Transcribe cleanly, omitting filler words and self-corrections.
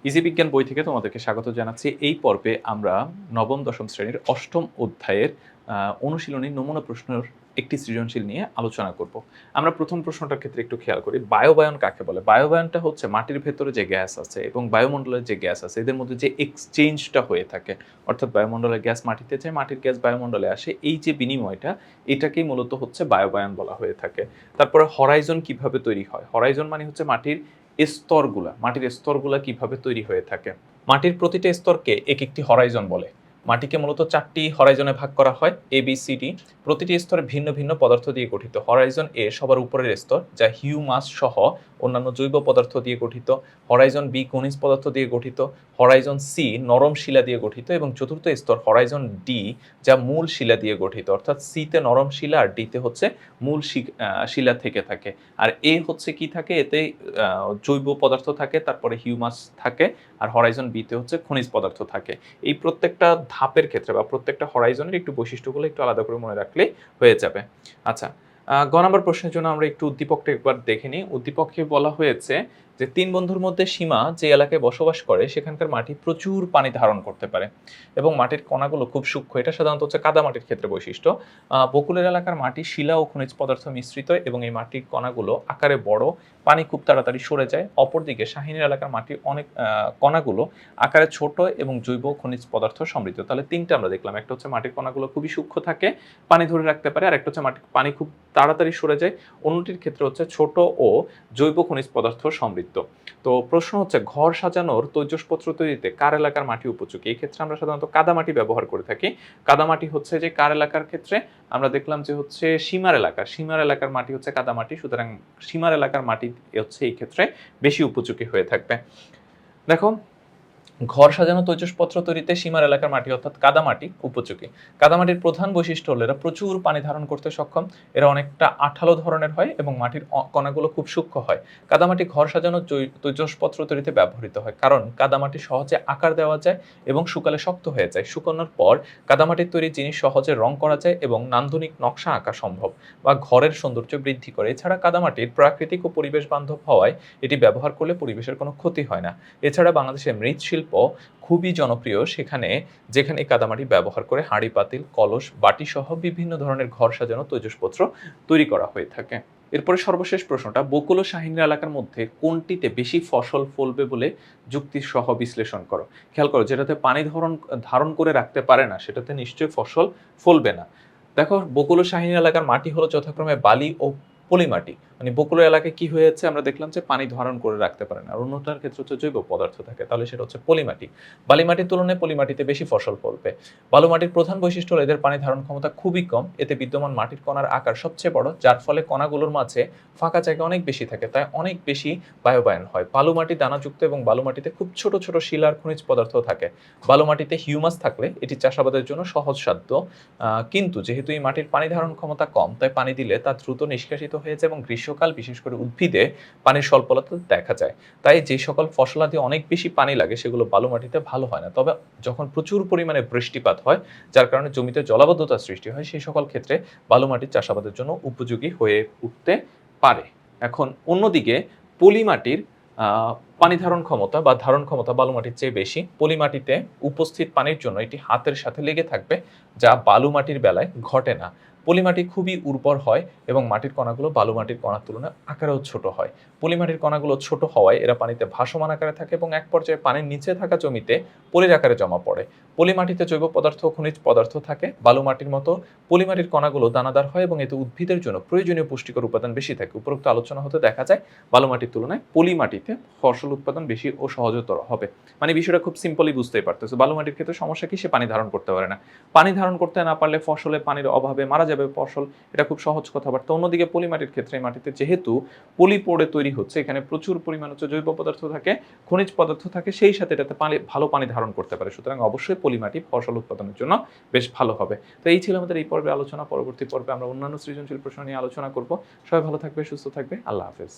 Easy বিজ্ঞান বই থেকে তোমাদেরকে স্বাগত জানাচ্ছি। এই পর্বে আমরা নবম দশম শ্রেণীর অষ্টম অধ্যায়ের অনুশীলনী নমুনা প্রশ্নের একটি সৃজনশীল নিয়ে আলোচনা করব। আমরা প্রথম প্রশ্নটার ক্ষেত্রে একটু খেয়াল করি, বায়োবায়ন কাকে বলে? বায়োবায়নটা হচ্ছে মাটির ভেতরে যে গ্যাস আছে এবং বায়ুমণ্ডলের যে গ্যাস আছে এদের মধ্যে যে এক্সচেঞ্জটা হয়ে থাকে, অর্থাৎ বায়ুমণ্ডলের গ্যাস মাটিতে যায়, মাটির গ্যাস বায়ুমণ্ডলে আসে, এই যে বিনিময়টা, এটাকেই মূলত হচ্ছে বায়োবায়ন বলা হয়ে থাকে। তারপরে হরাইজন কিভাবে তৈরি হয়? হরাইজন মানে হচ্ছে মাটির মাটির স্তরগুলা কিভাবে তৈরি হয়ে থাকে। মাটির প্রতিটা স্তরকে এক একটি হরাইজন বলে। মাটিকে মূলত 4টি হরাইজনে ভাগ করা হয়, এ বি সি ডি। প্রতিটি স্তর ভিন্ন ভিন্ন পদার্থ দিয়ে গঠিত। হরাইজন এ সবার উপরের স্তর, যা হিউমাস সহ অন্যান্য জৈব পদার্থ দিয়ে গঠিত। হরাইজন বি খনিজ পদার্থ দিয়ে গঠিত। হরাইজন সি নরম শিলা দিয়ে গঠিত এবং চতুর্থ স্তর হরাইজন ডি, যা মূল শিলা দিয়ে গঠিত। অর্থাৎ সিতে নরম শিলা আর ডিতে হচ্ছে মূল শিলা থেকে থাকে। আর এ হচ্ছে কি থাকে, এতে জৈব পদার্থ থাকে, তারপরে হিউমাস থাকে, আর হরাইজন বিতে হচ্ছে খনিজ পদার্থ থাকে। এই প্রত্যেকটা ধাপের ক্ষেত্রে বা প্রত্যেকটা হরাইজনের একটু বৈশিষ্ট্যগুলো একটু আলাদা করে মনে রাখলেই হয়ে যাবে। আচ্ছা, গ নম্বর প্রশ্নের জন্য আমরা একটু উদ্দীপকটা একবার দেখে নিই। উদ্দীপকে বলা হয়েছে যে ৩ বন্ধুর মধ্যে সীমা যে এলাকায় বসবাস করে সেখানকার মাটি প্রচুর পানি ধারণ করতে পারে এবং মাটির কণাগুলো খুব সূক্ষ্ম। এটা সাধারণত হচ্ছে কাদামাটির ক্ষেত্রে বৈশিষ্ট্য। বকুলের এলাকার মাটি শিলা ও খনিজ পদার্থ মিশ্রিত এবং এই মাটির কণাগুলো আকারে বড়, পানি খুব তাড়াতাড়ি সরে যায়। অপরদিকে শাহিনের এলাকার মাটির অনেক কণাগুলো আকারে ছোট এবং জৈব খনিজ পদার্থ সমৃদ্ধ। তাহলে ৩টা আমরা দেখলাম। একটা হচ্ছে মাটির কণাগুলো খুবই সূক্ষ্ম থাকে, পানি ধরে রাখতে পারে, আর একটা হচ্ছে পানি খুব তাড়াতাড়ি সরে যায়। অন্যটির ক্ষেত্রে হচ্ছে ছোট ও জৈব খনিজ পদার্থ সমৃদ্ধ। তো প্রশ্ন হচ্ছে, ঘর সাজানোর তৈজসপত্র তৈরিতে কার এলাকার মাটি উপযোগী? এই ক্ষেত্রে আমরা সাধারণত কাদামাটি ব্যবহার করে থাকি। কাদামাটি হচ্ছে যে কার এলাকার ক্ষেত্রে আমরা দেখলাম যে হচ্ছে সীমার এলাকার মাটি হচ্ছে কাদামাটি। সুতরাং সীমার এলাকার মাটি হচ্ছে এই ক্ষেত্রে বেশি উপযোগী হয়ে থাকবে। দেখো, ঘর সাজানো তৈজসপত্র তৈরিতে সীমার এলাকার মাটি অর্থাৎ কাদামাটি উপযোগী। কাদামাটির প্রধান বৈশিষ্ট্য হলো এরা প্রচুর পানি ধারণ করতে সক্ষম, এরা অনেকটা আঠালো ধরনের হয় এবং মাটির কণাগুলো খুব সূক্ষ্ম হয়। কাদামাটি ঘর সাজানো তৈজসপত্র তৈরিতে ব্যবহৃত হয় কারণ কাদামাটি সহজে আকার দেওয়া যায় এবং শুকালে শক্ত হয়ে যায়। শুকানোর পর কাদামাটির তৈরি জিনিস সহজে রং করা যায় এবং নান্দনিক নকশা আঁকা সম্ভব বা ঘরের সৌন্দর্য বৃদ্ধি করে। এছাড়া কাদামাটির প্রাকৃতিক ও পরিবেশ বান্ধব হওয়ায় এটি ব্যবহার করলে পরিবেশের কোনো ক্ষতি হয় না। এছাড়া বাংলাদেশের মৃৎশিল্প খুবই জনপ্রিয়, যেখানে কাদামাটি ব্যবহার করে হাঁড়ি পাতিল, কলস, বাটি সহ বিভিন্ন ধরনের ঘর সাজানো তৈজসপত্র তৈরি করা হয়ে থাকে। এরপরে সর্বশেষ প্রশ্নটা, বকুল ও শাহিনের এলাকার মধ্যে কোনটিতে বেশি ফসল ফলবে বলে যুক্তি সহ বিশ্লেষণ করো। খেয়াল করো, যেটাতে পানি ধারণ করে রাখতে পারে না সেটাতে নিশ্চয়ই ফসল ফলবে না। দেখো, বকুল ও শাহিন এলাকার মাটি হলো যথাক্রমে বালি ও পলি মাটি। মানে বকুলের এলাকায় কি হয়েছে আমরা দেখলাম যে পানি ধারণ করে রাখতে পারে না, আর অন্যটার ক্ষেত্রে হচ্ছে জৈব পদার্থ থাকে, তাহলে সেটা হচ্ছে পলি মাটি। বালি মাটির তুলনায় পলি মাটিতে বেশি ফসল ফলবে। বালু মাটির প্রধান বৈশিষ্ট্য হলো এদের পানি ধারণ ক্ষমতা খুবই কম, এতে বিদ্যমান মাটির কণার আকার সবচেয়ে বড়, যার ফলে কণাগুলোর মাঝে ফাঁকা জায়গা অনেক বেশি থাকে, তাই অনেক বেশি বায়ুবায়ন হয়। বালু মাটি দানাযুক্ত এবং বালু মাটিতে খুব ছোট ছোট শিলার খনিজ পদার্থ থাকে। বালু মাটিতে হিউমাস থাকলে এটি চাষাবাদের জন্য সহজসাধ্য, কিন্তু যেহেতু এই মাটির পানি ধারণ ক্ষমতা কম, তাই পানি দিলে তা দ্রুত নিষ্কাশিত হয়ে যায় এবং গ্রীষ্মকাল বিশেষ করে উদ্ভিদে পানির স্বল্পতা দেখা যায়। তাই যে সকল ফসলাদি অনেক বেশি পানি লাগে সেগুলো বালু মাটিতে ভালো হয় না। তবে যখন প্রচুর পরিমাণে বৃষ্টিপাত হয়, যার কারণে জমিতে জলাবদ্ধতার সৃষ্টি হয়, সেই সকল ক্ষেত্রে বালু মাটি চাষাবাদের জন্য উপযোগী হয়ে উঠতে পারে। এখন অন্যদিকে পলি মাটির পানি ধারণ ক্ষমতা বা ধারণ ক্ষমতা বালু মাটির চেয়ে বেশি। পলি মাটিতে উপস্থিত পানির জন্য এটি হাতের সাথে লেগে থাকবে, যা বালু মাটির বেলায় ঘটে না। পলি মাটি খুবই উর্বর হয় এবং মাটির কণাগুলো বালু মাটির কণার তুলনায় আকারেও ছোট হয়। পলি মাটির কণাগুলো ছোট হওয়ায় এরা পানিতে ভাসমান আকারে থাকে এবং এক পর্যায়ে পানির নিচে থাকা জমিতে পলির আকারে জমা পড়ে। পলি মাটিতে জৈব পদার্থ ও খনিজ পদার্থ থাকে। বালু মাটির মতো পলি মাটির কণাগুলো দানাদার হয় এবং এতে উদ্ভিদের জন্য প্রয়োজনীয় পুষ্টিকর উপাদান বেশি থাকে। উপরোক্ত আলোচনা হতে দেখা যায় বালু মাটির তুলনায় পলি মাটিতে ফসল উৎপাদন বেশি ও সহজতর হবে। মানে বিষয়টা খুব সিম্পলি বুঝতেই পারতেছে। বালু মাটির ক্ষেত্রে সমস্যা কি? সে পানি ধারণ করতে পারে না। পানি ধারণ করতে না পারলে ফসলে পানির অভাবে মারা যাবে ফসল, এটা খুব সহজ কথাবার্তা। অন্যদিকে পলি মাটির ক্ষেত্রে মাটিতে যেহেতু পলি পড়ে তৈরি হচ্ছে, এখানে প্রচুর পরিমাণ হচ্ছে জৈব পদার্থ থাকে, খনিজ পদার্থ থাকে, সেই সাথে এটাতে ভালো পানি ধারণ করতে পারে। সুতরাং অবশ্যই পলি মাটি ফসল উৎপাদনের জন্য বেশ ভালো হবে। তো এই ছিল আমাদের এই পর্বে আলোচনা। পরবর্তী পর্বে আমরা অন্যান্য সৃজনশীল প্রশ্ন নিয়ে আলোচনা করব। সবাই ভালো থাকবে, সুস্থ থাকবে। আল্লাহ হাফেজ।